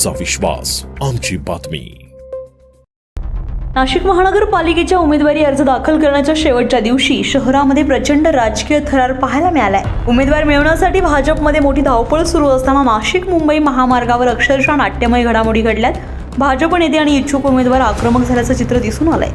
तुमचा विश्वास आमची बातमी। नाशिक महानगरपालिकेच्या उमेदवारी अर्ज दाखल करण्याच्या शेवटच्या दिवशी शहरामध्ये प्रचंड राजकीय थरार पाहायला मिळालाय। उमेदवार मिळवण्यासाठी भाजपमध्ये मोठी धावपळ सुरू असताना नाशिक मुंबई महामार्गावर अक्षरशः नाट्यमय घडामोडी घडल्यात। भाजप नेते आणि इच्छुक उमेदवार आक्रमक झाल्याचं चित्र दिसून आलंय।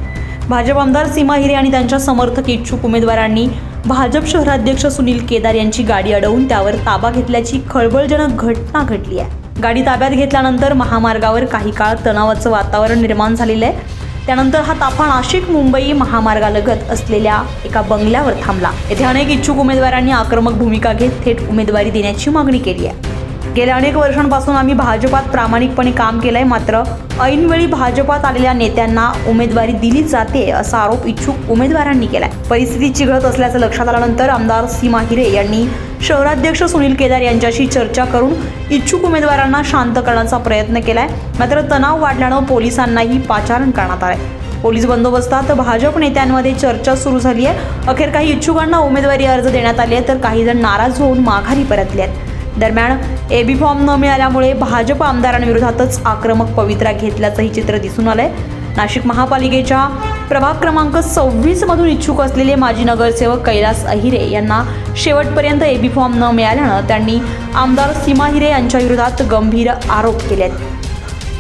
भाजप आमदार सीमा हिरे आणि त्यांच्या समर्थक इच्छुक उमेदवारांनी भाजप शहराध्यक्ष सुनील केदार यांची गाडी अडवून त्यावर ताबा घेतल्याची खळबळजनक घटना घडली आहे। गाडी ताब्यात घेतल्यानंतर महामार्गावर काही काळ तणावाचं वातावरण निर्माण झालेलं आहे। त्यानंतर हा ताफा नाशिक मुंबई महामार्गालगत असलेल्या एका बंगल्यावर थांबला। येथे अनेक इच्छुक उमेदवारांनी आक्रमक भूमिका घेत थेट उमेदवारी देण्याची मागणी केली आहे। गेल्या अनेक वर्षांपासून आम्ही भाजपात प्रामाणिकपणे काम केलंय, मात्र ऐनवेळी भाजपात आलेल्या नेत्यांना उमेदवारी दिली जाते असा आरोप इच्छुक उमेदवारांनी केलाय। परिस्थिती चिघळत असल्याचं लक्षात आल्यानंतर आमदार सीमा हिरे यांनी शहराध्यक्ष सुनील केदार यांच्याशी चर्चा करून इच्छुक उमेदवारांना शांत करण्याचा प्रयत्न केलाय, मात्र तणाव वाढल्यानं पोलिसांनाही पाचारण करण्यात आलंय। पोलीस बंदोबस्तात भाजप नेत्यांमध्ये चर्चा सुरू झाली आहे। अखेर काही इच्छुकांना उमेदवारी अर्ज देण्यात आले तर काही जण नाराज होऊन माघारी परतले आहेत। दरम्यान एबी फॉर्म न मिळाल्यामुळे भाजप आमदारांविरोधातच आक्रमक पवित्रा घेतल्याचंही चित्र दिसून आलंय। नाशिक महापालिकेच्या प्रभाग क्रमांक 26 मधून इच्छुक असलेले माजी नगरसेवक कैलास अहिरे यांना शेवटपर्यंत एबी फॉर्म न मिळाल्यानं त्यांनी आमदार सीमा हिरे यांच्या विरोधात गंभीर आरोप केले आहेत।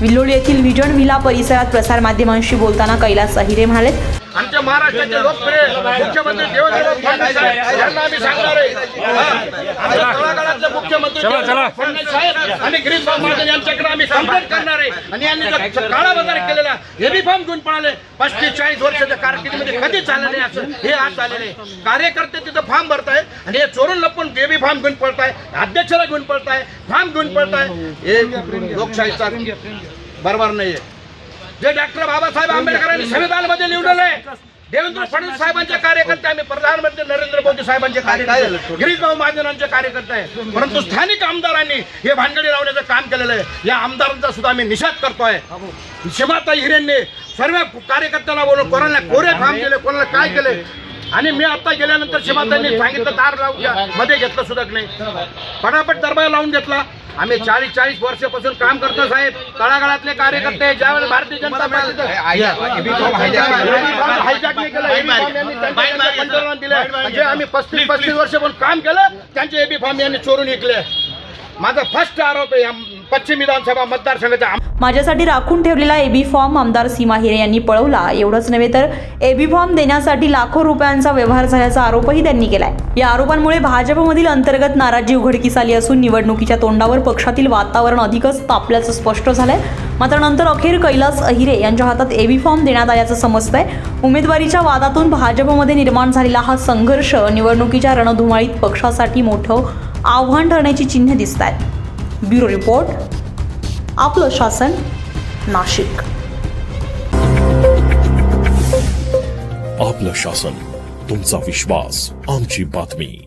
विल्लोळी येथील व्हिजन व्हिला परिसरात प्रसारमाध्यमांशी बोलताना कैलास अहिरे म्हणाले, आमच्या महाराष्ट्राचे लोकप्रिय मुख्यमंत्री देवेंद्र फडणवीस साहेब यांना आम्ही सांगणार आहे, आमच्या तळागाळातले मुख्यमंत्री फडणवीस साहेब आणि गिरीश भाऊ महाजन यांच्याकडे आम्ही कंप्लेंट करणार आहे। आणि यांनी जो काळाबाजार केलेला एबी फॉर्म घेऊन पळाले 35-40 वर्षाच्या कारकिर्दीमध्ये कधीच झालं नाही असं हे आज झालेलं आहे। कार्यकर्ते तिथं फॉर्म भरताय आणि हे चोरून लपून एबी फॉर्म घेऊन पळताय, अध्यक्षाला घेऊन पळताय, फॉर्म घेऊन पळताय। हे लोकशाहीचा बरोबर नाहीये। जे डॉक्टर बाबासाहेब आंबेडकरांनी संविधानामध्ये लिहिलेलं देवेंद्र फडणवीस साहेबांचे कार्यकर्ते, आम्ही प्रधानमंत्री नरेंद्र मोदी साहेबांचे कार्यकर्ते, गिरीश भाऊ महाजनांचे कार्यकर्ते आहे। परंतु स्थानिक आमदारांनी हे भानगडी लावण्याचं काम केलेलं आहे। या आमदारांचा सुद्धा आम्ही निषेध करतोय। सीमाताई हिरेंनी सर्व कार्यकर्त्यांना बोलून कोणाला कोरे काम केले, कोणाला काय केले, आणि मी आता गेल्यानंतर सीमाताईंनी सांगितलं दार लावून मध्ये घेतलं सुद्धा नाही, फटाफट दरबार लावून घेतला। आम्ही 40 वर्षापासून काम करतो साहेब। तळागाळातले कार्यकर्ते ज्यावेळेस भारतीय जनता पार्टीचं म्हणजे आम्ही 35 वर्ष पण काम केलं, त्यांचे एबी फॉर्म यांनी चोरून विकले। माझा फर्स्ट आरोप आहे पश्चिम विधानसभा मतदारसंघाचा। माझ्यासाठी राखून ठेवलेला एबी फॉर्म आमदार सीमा हिरे यांनी पळवला। एवढंच नव्हे तर एबी फॉर्म देण्यासाठी लाखो रुपयांचा व्यवहार झाल्याचा आरोपही त्यांनी केलाय। या आरोपांमुळे भाजपमधील अंतर्गत नाराजी उघडकीस आली असून निवडणुकीच्या तोंडावर पक्षातील वातावरण अधिकच तापल्याचं स्पष्ट झालंय। मात्र नंतर अखेर कैलास अहिरे यांच्या हातात एबी फॉर्म देण्यात आल्याचं समजतंय। उमेदवारीच्या वादातून भाजपमध्ये निर्माण झालेला हा संघर्ष निवडणुकीच्या रणधुमाळीत पक्षासाठी मोठं आव्हान ठरण्याची चिन्हे दिसत आहेत। ब्युरो रिपोर्ट, आपलं शासन, नाशिक। आपलं शासन, तुमचा विश्वास आमची बातमी।